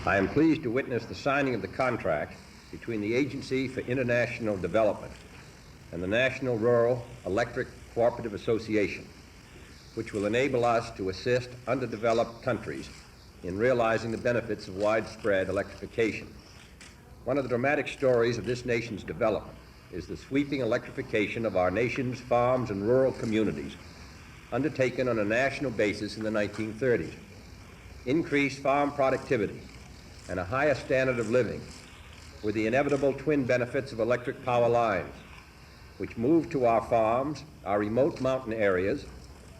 I am pleased to witness the signing of the contract between the Agency for International Development and the National Rural Electric Cooperative Association, which will enable us to assist underdeveloped countries in realizing the benefits of widespread electrification. One of the dramatic stories of this nation's development is the sweeping electrification of our nation's farms and rural communities, undertaken on a national basis in the 1930s. Increased farm productivity and a higher standard of living were the inevitable twin benefits of electric power lines, which moved to our farms, our remote mountain areas,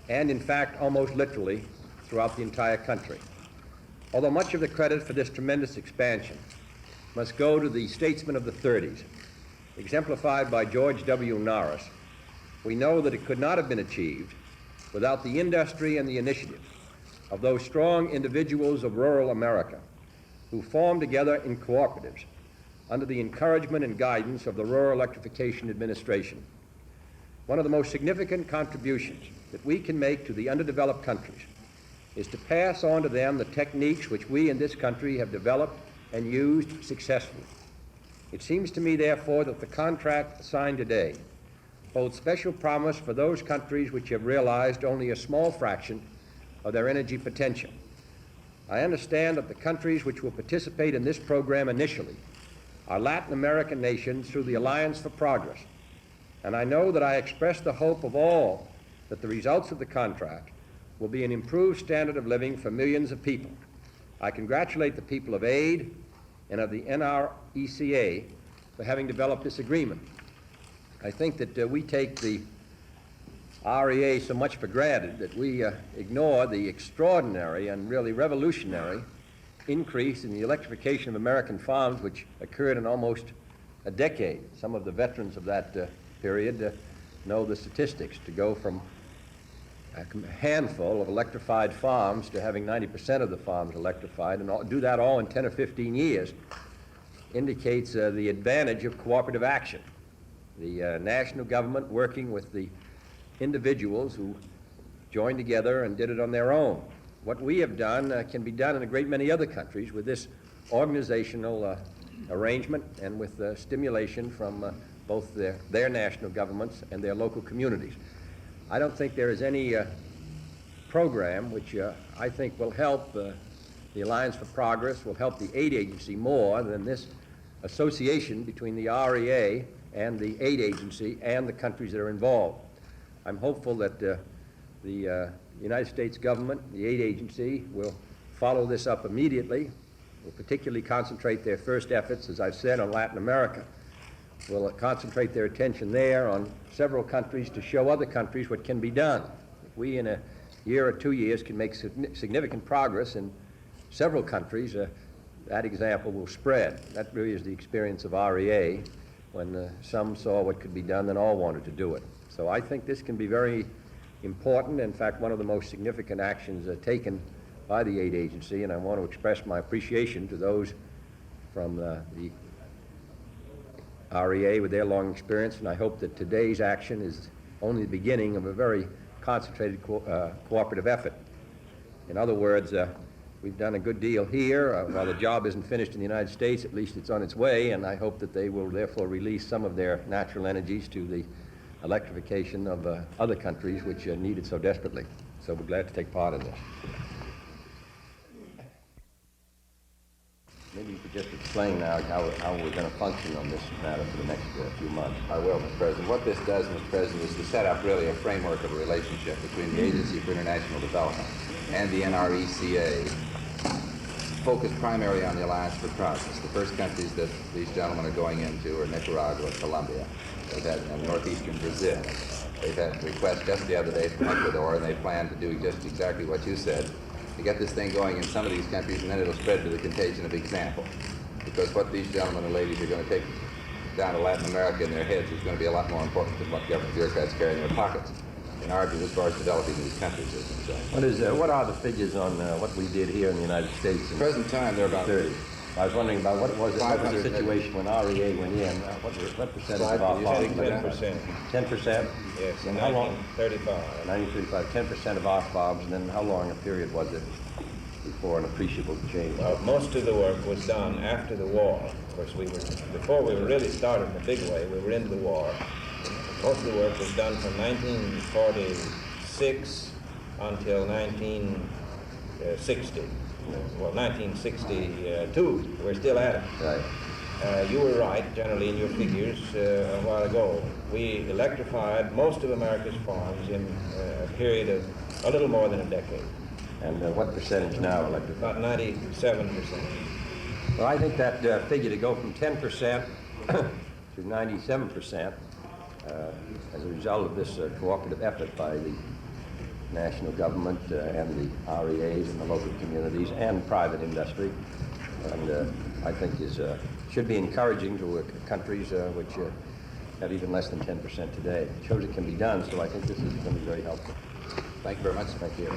and in fact, almost literally, throughout the entire country. Although much of the credit for this tremendous expansion must go to the statesmen of the 30s, exemplified by George W. Norris, we know that it could not have been achieved without the industry and the initiative of those strong individuals of rural America who formed together in cooperatives under the encouragement and guidance of the Rural Electrification Administration. One of the most significant contributions that we can make to the underdeveloped countries is to pass on to them the techniques which we in this country have developed and used successfully. It seems to me, therefore, that the contract signed today holds special promise for those countries which have realized only a small fraction of their energy potential. I understand that the countries which will participate in this program initially are Latin American nations through the Alliance for Progress, and I know that I express the hope of all that the results of the contract will be an improved standard of living for millions of people. I congratulate the people of AID and of the NRECA for having developed this agreement. I think that we take the REA so much for granted that we ignore the extraordinary and really revolutionary increase in the electrification of American farms, which occurred in almost a decade. Some of the veterans of that period know the statistics. To go from a handful of electrified farms to having 90% of the farms electrified, and do that all in 10 or 15 years, indicates the advantage of cooperative action. The national government working with the individuals who joined together and did it on their own. What we have done can be done in a great many other countries with this organizational arrangement and with stimulation from both their national governments and their local communities. I don't think there is any program which I think will help the Alliance for Progress, will help the aid agency more than this association between the REA and the aid agency and the countries that are involved. I'm hopeful that the United States government, the aid agency, will follow this up immediately, will particularly concentrate their first efforts, as I've said, on Latin America, will concentrate their attention there on several countries to show other countries what can be done. If we in a year or 2 years can make significant progress in several countries, that example will spread. That really is the experience of REA. When some saw what could be done, then all wanted to do it. So I think this can be very important, in fact, one of the most significant actions taken by the aid agency, and I want to express my appreciation to those from the REA with their long experience, and I hope that today's action is only the beginning of a very concentrated cooperative effort. In other words, we've done a good deal here. While the job isn't finished in the United States, at least it's on its way, and I hope that they will therefore release some of their natural energies to the electrification of other countries which need it so desperately. So we're glad to take part in this. Maybe you could just explain now how we're going to function on this matter for the next few months. I will, Mr. President. What this does, Mr. President, is to set up really a framework of a relationship between the Agency for International Development and the NRECA, focused primarily on the Alliance for Progress. The first countries that these gentlemen are going into are Nicaragua, Colombia, and northeastern Brazil. They've had requests just the other day from Ecuador, and they plan to do just exactly what you said, to get this thing going in some of these countries, and then it'll spread to the contagion of example. Because what these gentlemen and ladies are going to take down to Latin America in their heads is going to be a lot more important than what government bureaucrats carry in their pockets, in our view, as far as developing these countries is concerned. What are the figures on what we did here in the United States? At the present time, they're about 30. I was wondering about what was the situation when REA went in? What percentage of our farms? 10%. 10%? Yes, in and how long? 1935. 1935, 10% of our farms, and then how long a period was it? before an appreciable change? Well, most of the work was done after the war. Of course, before we were really started in a big way, we were into the war. Most of the work was done from 1946 until 1960. Well, 1962, we're still at it. Right. You were right, generally, in your figures a while ago. We electrified most of America's farms in a period of a little more than a decade. And what percentage now electrified? About 97%. Well, I think that figure to go from 10% to 97% as a result of this cooperative effort by the national government and the REAs and the local communities and private industry, and I think should be encouraging to countries which have even less than 10% today. It shows it can be done, so I think this is going to be very helpful. Thank you very much. Thank you.